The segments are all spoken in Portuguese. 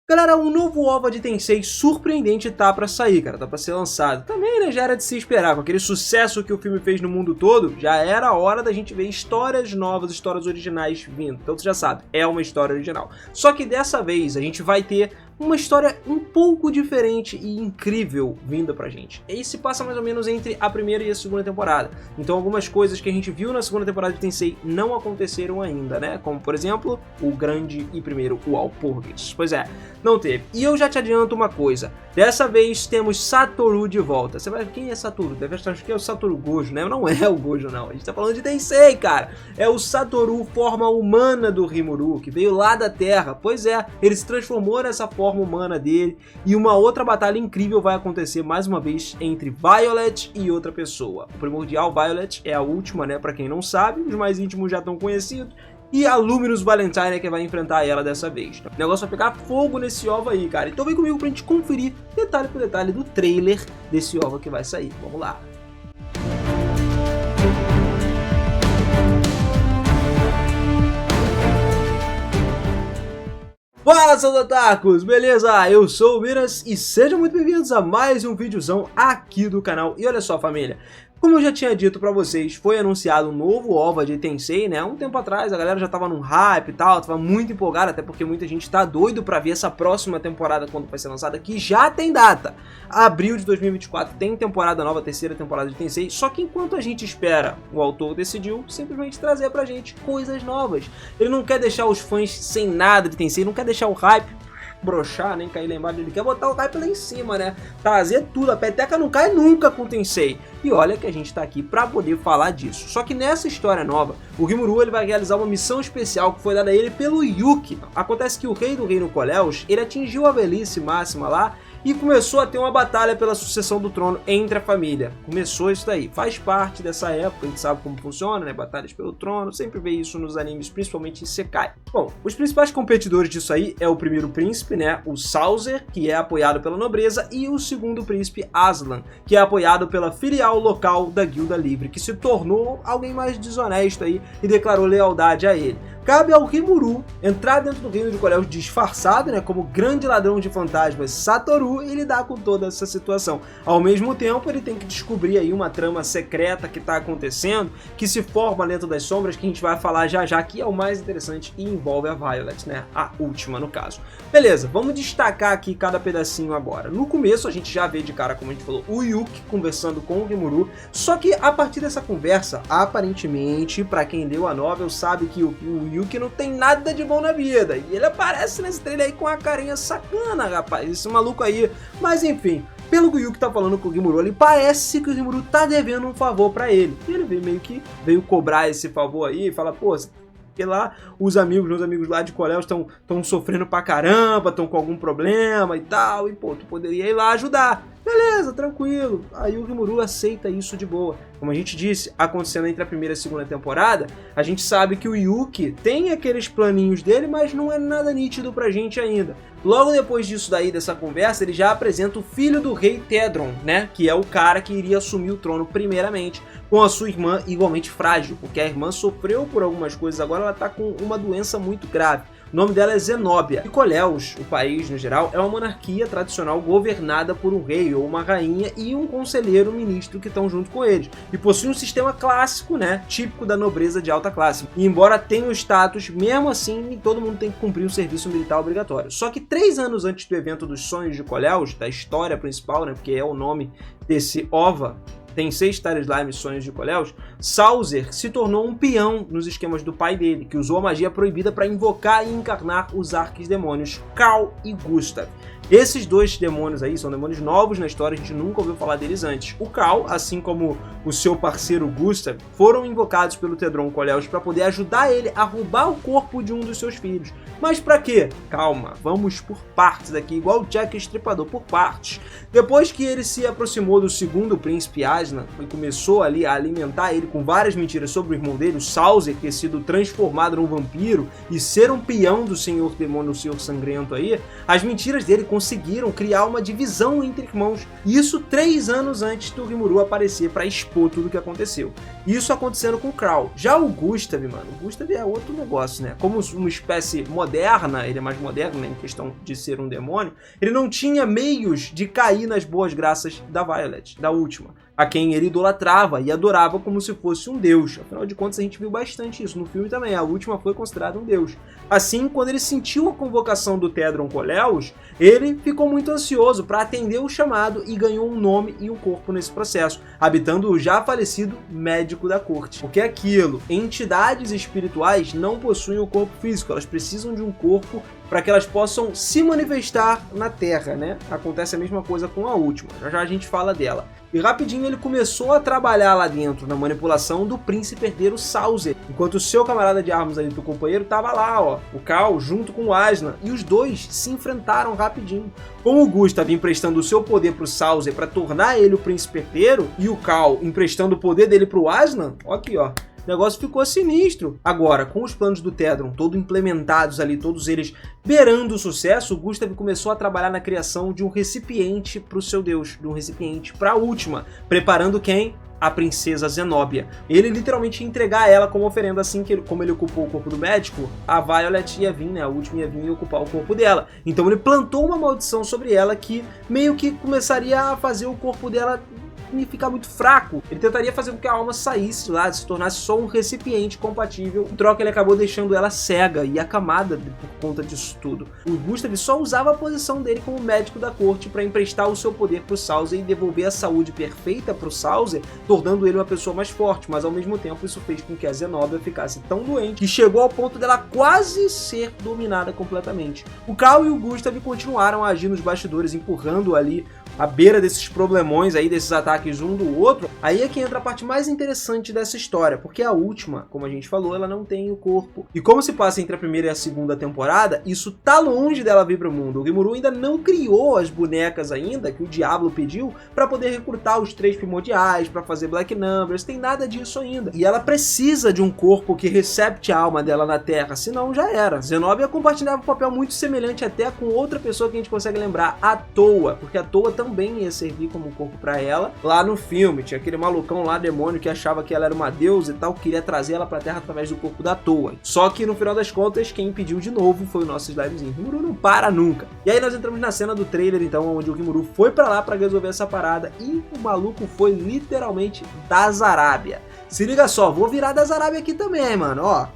Galera, um novo OVA de Tensei surpreendente tá pra sair, cara, tá pra ser lançado. Também, né, já era de se esperar, com aquele sucesso que o filme fez no mundo todo, já era a hora da gente ver histórias novas, histórias originais vindo. Então você já sabe, é uma história original. Só que dessa vez a gente vai ter uma história um pouco diferente e incrível vinda pra gente. E se passa mais ou menos entre a primeira e a segunda temporada. Então algumas coisas que a gente viu na segunda temporada de Tensei não aconteceram ainda, né? Como, por exemplo, o grande e primeiro Walpurgis. Pois é, não teve. E eu já te adianto uma coisa. Dessa vez temos Satoru de volta. Você vai ver, quem é Satoru? Deve achar que é o Satoru Gojo, né? Não é o Gojo, não. A gente tá falando de Tensei, cara. É o Satoru, forma humana do Rimuru, que veio lá da Terra. Pois é, ele se transformou nessa forma humana dele, e uma outra batalha incrível vai acontecer mais uma vez entre Violet e outra pessoa. O primordial Violet é a última, né, pra quem não sabe, os mais íntimos já estão conhecidos, e a Luminous Valentine é que vai enfrentar ela dessa vez. O negócio vai pegar fogo nesse OVA aí, cara. Então vem comigo pra gente conferir detalhe por detalhe do trailer desse OVA que vai sair. Vamos lá. Fala, seus otakus! Beleza? Eu sou o Miras e sejam muito bem-vindos a mais um videozão aqui do canal. E olha só, família, como eu já tinha dito pra vocês, foi anunciado um novo OVA de Tensei, né? Um tempo atrás, a galera já tava num hype e tal, tava muito empolgada, até porque muita gente tá doido pra ver essa próxima temporada quando vai ser lançada, que já tem data. Abril de 2024 tem temporada nova, terceira temporada de Tensei, só que enquanto a gente espera, o autor decidiu simplesmente trazer pra gente coisas novas. Ele não quer deixar os fãs sem nada de Tensei, não quer deixar o hype broxar, nem cair lá embaixo, ele quer botar o hype lá em cima, né? Trazer tudo, a peteca não cai nunca com Tensei. E olha que a gente tá aqui pra poder falar disso. Só que nessa história nova, o Rimuru ele vai realizar uma missão especial que foi dada a ele pelo Yuki. Acontece que o rei do reino Koleos, ele atingiu a velhice máxima lá e começou a ter uma batalha pela sucessão do trono entre a família. Começou isso daí, faz parte dessa época, a gente sabe como funciona, né? Batalhas pelo trono, sempre vê isso nos animes, principalmente em Sekai. Bom, os principais competidores disso aí é o primeiro príncipe, né? O Sauser, que é apoiado pela nobreza, e o segundo príncipe, Aslan, que é apoiado pela filial local da Guilda Livre, que se tornou alguém mais desonesto aí e declarou lealdade a ele. Cabe ao Rimuru entrar dentro do reino de Koleos disfarçado, né, como grande ladrão de fantasmas Satoru, e lidar com toda essa situação. Ao mesmo tempo, ele tem que descobrir aí uma trama secreta que está acontecendo, que se forma dentro das sombras, que a gente vai falar já já, que é o mais interessante e envolve a Violet, né, a última no caso. Beleza, vamos destacar aqui cada pedacinho agora. No começo, a gente já vê de cara, como a gente falou, o Yuki conversando com o Rimuru, só que a partir dessa conversa, aparentemente, para quem leu a novel, sabe que o Yuki não tem nada de bom na vida. E ele aparece nesse trailer aí com a carinha sacana, rapaz. Esse maluco aí. Mas enfim, pelo que o Yuki tá falando com o Rimuru, ele parece que o Rimuru tá devendo um favor pra ele. E ele meio que veio cobrar esse favor aí e fala, pô, porque lá os amigos, meus amigos lá de Koleos estão sofrendo pra caramba, estão com algum problema e tal. E pô, tu poderia ir lá ajudar. Beleza, tranquilo. Aí o Rimuru aceita isso de boa. Como a gente disse, acontecendo entre a primeira e a segunda temporada, a gente sabe que o Yuki tem aqueles planinhos dele, mas não é nada nítido pra gente ainda. Logo depois disso daí, dessa conversa, ele já apresenta o filho do rei Tedron, né? Que é o cara que iria assumir o trono primeiramente, com a sua irmã igualmente frágil, porque a irmã sofreu por algumas coisas, agora ela tá com uma doença muito grave. O nome dela é Zenobia. E Koleos, o país no geral, é uma monarquia tradicional governada por um rei ou uma rainha e um conselheiro ministro que estão junto com eles. E possui um sistema clássico, né, típico da nobreza de alta classe. E embora tenha o status, mesmo assim, todo mundo tem que cumprir um serviço militar obrigatório. Só que 3 anos antes do evento dos Sonhos de Koleos, da história principal, né, porque é o nome desse OVA, Tensei Star Slime Sonhos de Koleos, Sauser se tornou um peão nos esquemas do pai dele, que usou a magia proibida para invocar e encarnar os arquidemônios Cal e Gustav. Esses dois demônios aí são demônios novos na história, a gente nunca ouviu falar deles antes. O Cal, assim como o seu parceiro Gustav, foram invocados pelo Tedron Koleos para poder ajudar ele a roubar o corpo de um dos seus filhos. Mas para quê? Calma, vamos por partes aqui, igual o Jack Estripador, por partes. Depois que ele se aproximou do segundo príncipe Aslan e começou ali a alimentar ele com várias mentiras sobre o irmão dele, o Sauser, ter sido transformado num vampiro e ser um peão do Senhor Demônio, o Senhor Sangrento aí, as mentiras dele conseguiram criar uma divisão entre irmãos. Isso 3 anos antes do Rimuru aparecer para expor tudo o que aconteceu. Isso acontecendo com o Crow. Já o Gustav, mano, o Gustav é outro negócio, né? Como uma espécie moderna, ele é mais moderno, né, em questão de ser um demônio, ele não tinha meios de cair nas boas graças da Violet, da última, a quem ele idolatrava e adorava como se fosse um deus. Afinal de contas, a gente viu bastante isso no filme também. A última foi considerada um deus. Assim, quando ele sentiu a convocação do Tedron Koleos, ele ficou muito ansioso para atender o chamado e ganhou um nome e um corpo nesse processo, habitando o já falecido médico da corte. O que é aquilo? Entidades espirituais não possuem um corpo físico, elas precisam de um corpo para que elas possam se manifestar na Terra, né? Acontece a mesma coisa com a última, já a gente fala dela. E rapidinho ele começou a trabalhar lá dentro na manipulação do príncipe herdeiro Sauser, enquanto o seu camarada de armas ali do companheiro tava lá, ó, o Cal junto com o Aslan, e os dois se enfrentaram rapidinho. Com o Gustav emprestando o seu poder pro Sauser para tornar ele o príncipe herdeiro, e o Cal emprestando o poder dele pro Aslan, ó aqui, ó. O negócio ficou sinistro. Agora, com os planos do Tedron todos implementados ali, todos eles beirando o sucesso, o Gustav começou a trabalhar na criação de um recipiente para o seu deus, de um recipiente para a última, preparando quem? A princesa Zenobia. Ele literalmente ia entregar ela como oferenda, assim que como ele ocupou o corpo do médico, a Violet ia vir, né, a última ia vir e ocupar o corpo dela. Então ele plantou uma maldição sobre ela que meio que começaria a fazer o corpo dela ficar muito fraco. Ele tentaria fazer com que a alma saísse lá, se tornasse só um recipiente compatível. Em troca, ele acabou deixando ela cega e acamada por conta disso tudo. O Gustav só usava a posição dele como médico da corte para emprestar o seu poder pro Sauser e devolver a saúde perfeita pro Sauser, tornando ele uma pessoa mais forte, mas ao mesmo tempo isso fez com que a Zenobia ficasse tão doente que chegou ao ponto dela quase ser dominada completamente. O Cal e o Gustav continuaram a agir nos bastidores, empurrando ali à beira desses problemões aí, desses ataques um do outro. Aí é que entra a parte mais interessante dessa história, porque a última, como a gente falou, ela não tem o corpo. E como se passa entre a primeira e a segunda temporada, isso tá longe dela vir pro mundo. O Rimuru ainda não criou as bonecas ainda, que o Diablo pediu, para poder recrutar os 3 primordiais, para fazer Black Numbers, tem nada disso ainda. E ela precisa de um corpo que recepte a alma dela na Terra, senão já era. Zenobia compartilhava um papel muito semelhante até com outra pessoa que a gente consegue lembrar, a Toa, porque a Toa também ia servir como corpo para ela. Lá no filme, tinha aquele malucão lá, demônio, que achava que ela era uma deusa e tal, queria trazer ela pra Terra através do corpo da Toa. Só que no final das contas, quem impediu de novo foi o nosso Slimezinho. O Rimuru não para nunca. E aí nós entramos na cena do trailer, então, onde o Rimuru foi pra lá pra resolver essa parada e o maluco foi literalmente da Zarábia. Se liga só, vou virar da Zarábia aqui também, mano, ó.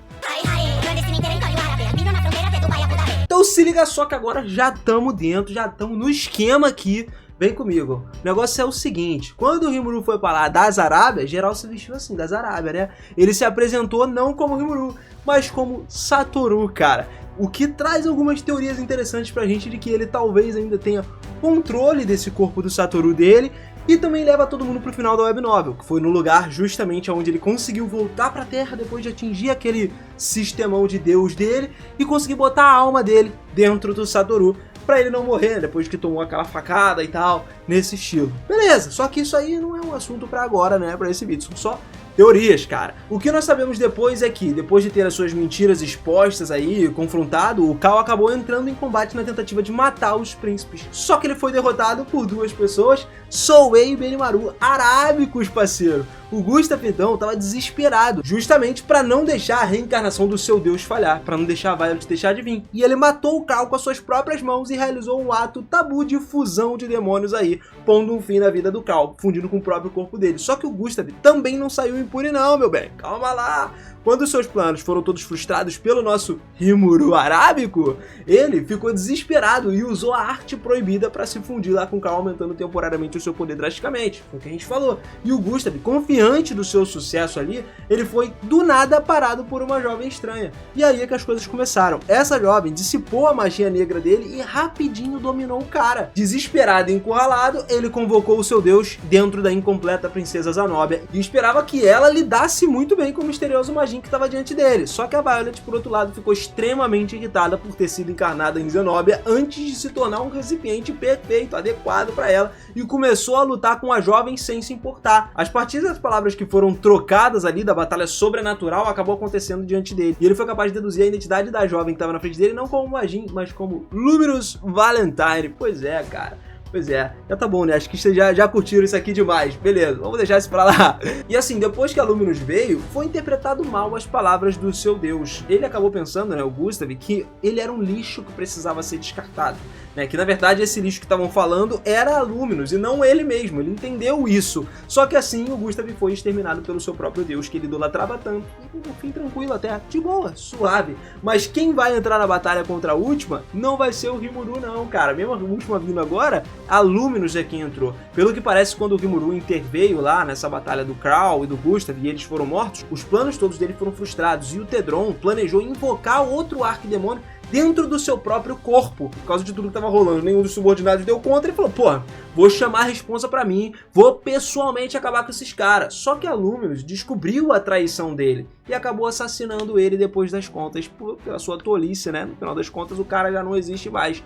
Então se liga só que agora já estamos dentro, já estamos no esquema aqui. Vem comigo. O negócio é o seguinte, quando o Rimuru foi pra lá da Zarábia, geral se vestiu assim, da Zarábia, né? Ele se apresentou não como Rimuru, mas como Satoru, cara. O que traz algumas teorias interessantes pra gente de que ele talvez ainda tenha controle desse corpo do Satoru dele. E também leva todo mundo pro final da web novel, que foi no lugar justamente onde ele conseguiu voltar pra Terra depois de atingir aquele sistemão de Deus dele e conseguir botar a alma dele dentro do Satoru pra ele não morrer depois que tomou aquela facada e tal, nesse estilo. Beleza, só que isso aí não é um assunto pra agora, né, pra esse vídeo, são só teorias, cara. O que nós sabemos depois é que, depois de ter as suas mentiras expostas aí, confrontado, o Cal acabou entrando em combate na tentativa de matar os príncipes. Só que ele foi derrotado por 2 pessoas, Souei e Benimaru, arábicos, parceiro. O Gustav, então, tava desesperado, justamente para não deixar a reencarnação do seu deus falhar, para não deixar a Violet deixar de vir. E ele matou o Cal com as suas próprias mãos e realizou um ato tabu de fusão de demônios aí, pondo um fim na vida do Cal, fundindo com o próprio corpo dele. Só que o Gustav também não saiu impune não, meu bem. Calma lá. Quando seus planos foram todos frustrados pelo nosso Rimuru arábico, ele ficou desesperado e usou a arte proibida para se fundir lá com o Cal, aumentando temporariamente o seu poder drasticamente. Foi o que a gente falou. E o Gustav, confiante do seu sucesso ali, ele foi do nada parado por uma jovem estranha. E aí é que as coisas começaram. Essa jovem dissipou a magia negra dele e rapidinho dominou o cara. Desesperado e encurralado, ele convocou o seu deus dentro da incompleta princesa Zenobia e esperava que ela lidasse muito bem com o misterioso Majin que estava diante dele. Só que a Violet, por outro lado, ficou extremamente irritada por ter sido encarnada em Zenobia antes de se tornar um recipiente perfeito, adequado para ela, e começou a lutar com a jovem sem se importar. As partidas das palavras que foram trocadas ali da batalha sobrenatural acabou acontecendo diante dele, e ele foi capaz de deduzir a identidade da jovem que estava na frente dele, não como Majin, mas como Luminous Valentine. Pois é, cara. Pois é, já tá bom, né? Acho que vocês já curtiram isso aqui demais. Beleza, vamos deixar isso pra lá. E assim, depois que a Luminous veio, foi interpretado mal as palavras do seu deus. Ele acabou pensando, né, o Gustav, que ele era um lixo que precisava ser descartado. Né? Que na verdade esse lixo que estavam falando era a Luminous e não ele mesmo. Ele entendeu isso. Só que assim o Gustav foi exterminado pelo seu próprio deus, que ele idolatrava tanto. E no fim, tranquilo até, de boa, suave. Mas quem vai entrar na batalha contra a última não vai ser o Rimuru não, cara. Mesmo a última vindo agora, a Luminous é quem entrou. Pelo que parece, quando o Rimuru interveio lá nessa batalha do Crow e do Gustav e eles foram mortos, os planos todos dele foram frustrados e o Tedron planejou invocar outro arquidemônio dentro do seu próprio corpo, por causa de tudo que tava rolando. Nenhum dos subordinados deu conta e falou, pô, vou chamar a responsa pra mim, vou pessoalmente acabar com esses caras. Só que a Luminous descobriu a traição dele e acabou assassinando ele depois das contas, pela sua tolice, né? No final das contas o cara já não existe mais.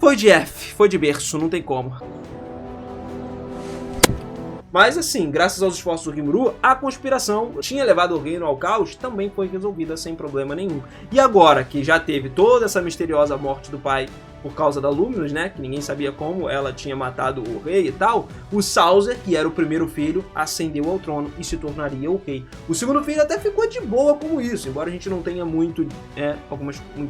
Foi de F, foi de berço, não tem como. Mas assim, graças aos esforços do Rimuru, a conspiração tinha levado o reino ao caos, também foi resolvida sem problema nenhum. E agora que já teve toda essa misteriosa morte do pai por causa da Luminous, né, que ninguém sabia como ela tinha matado o rei e tal, o Sauser, que era o primeiro filho, ascendeu ao trono e se tornaria o rei. O segundo filho até ficou de boa como isso, embora a gente não tenha muitas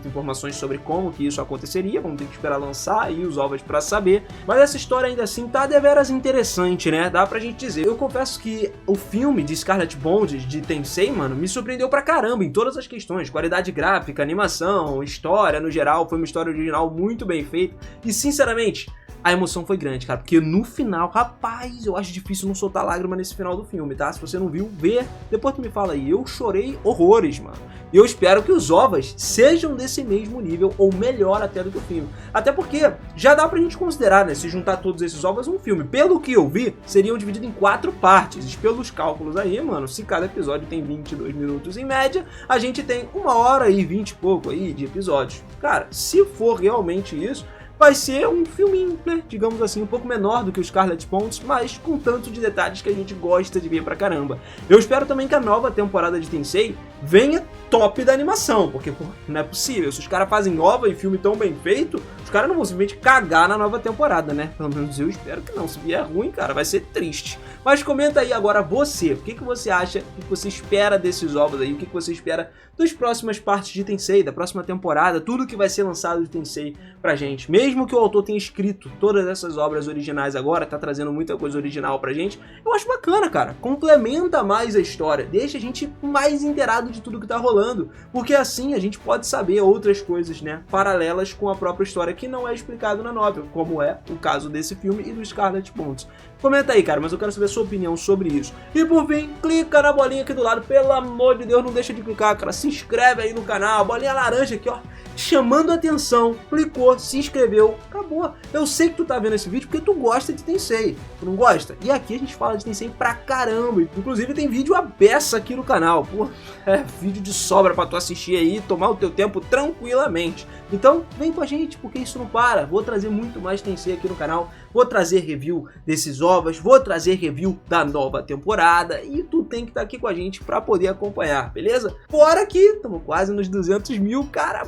informações sobre como que isso aconteceria, vamos ter que esperar lançar aí os ovos pra saber, mas essa história ainda assim tá deveras interessante, né, dá pra gente dizer. Eu confesso que o filme de Scarlet Bond de Tensei, mano, me surpreendeu pra caramba em todas as questões, qualidade gráfica, animação, história no geral, foi uma história original muito bem feita e sinceramente a emoção foi grande, cara, porque no final, rapaz, eu acho difícil não soltar lágrima nesse final do filme, tá? Se você não viu, vê, depois tu me fala aí. Eu chorei horrores, mano. E eu espero que os ovos sejam desse mesmo nível, ou melhor até do que o filme. Até porque já dá pra gente considerar, né, se juntar todos esses ovos um filme. Pelo que eu vi, seriam divididos em 4 partes. E pelos cálculos aí, mano, se cada episódio tem 22 minutos em média, a gente tem 1h20 e pouco aí de episódios. Cara, se for realmente isso, vai ser um filminho, né, digamos assim, um pouco menor do que o Scarlet Bond, mas com tanto de detalhes que a gente gosta de ver pra caramba. Eu espero também que a nova temporada de Tensei venha top da animação, porque pô, não é possível, se os caras fazem nova e filme tão bem feito, os caras não vão simplesmente cagar na nova temporada, né? Pelo menos eu espero que não, se vier ruim, cara, vai ser triste. Mas comenta aí agora você, o que você acha, o que você espera desses ovos aí, o que você espera das próximas partes de Tensei, da próxima temporada, tudo que vai ser lançado de Tensei pra gente. Mesmo que o autor tenha escrito todas essas obras originais agora, tá trazendo muita coisa original pra gente, eu acho bacana, cara. Complementa mais a história, deixa a gente mais inteirado de tudo que tá rolando, porque assim a gente pode saber outras coisas, né, paralelas com a própria história que não é explicado na novel, como é o caso desse filme e do Scarlet Bond. Comenta aí, cara, mas eu quero saber a sua opinião sobre isso. E por fim, clica na bolinha aqui do lado, pelo amor de Deus, não deixa de clicar, cara, se inscreve aí no canal, a bolinha laranja aqui, ó, chamando a atenção, clicou, se inscreveu, acabou. Eu sei que tu tá vendo esse vídeo porque tu gosta de Tensei, tu não gosta? E aqui a gente fala de Tensei pra caramba, inclusive tem vídeo à beça aqui no canal, pô, vídeo de sobra pra tu assistir aí, tomar o teu tempo tranquilamente. Então vem com a gente, porque isso não para, vou trazer muito mais Tensei aqui no canal, vou trazer review desses ovos, vou trazer review da nova temporada e tu tem que estar aqui com a gente pra poder acompanhar, beleza? Fora que estamos quase nos 200 mil, cara,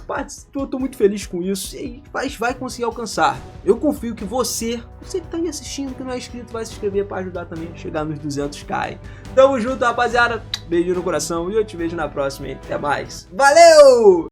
eu tô muito feliz com isso e vai conseguir alcançar. Eu confio que você que tá me assistindo, que não é inscrito, vai se inscrever pra ajudar também a chegar nos 200k. Tamo junto, rapaziada, beijo no coração e eu te vejo na próxima, hein? Até mais, valeu!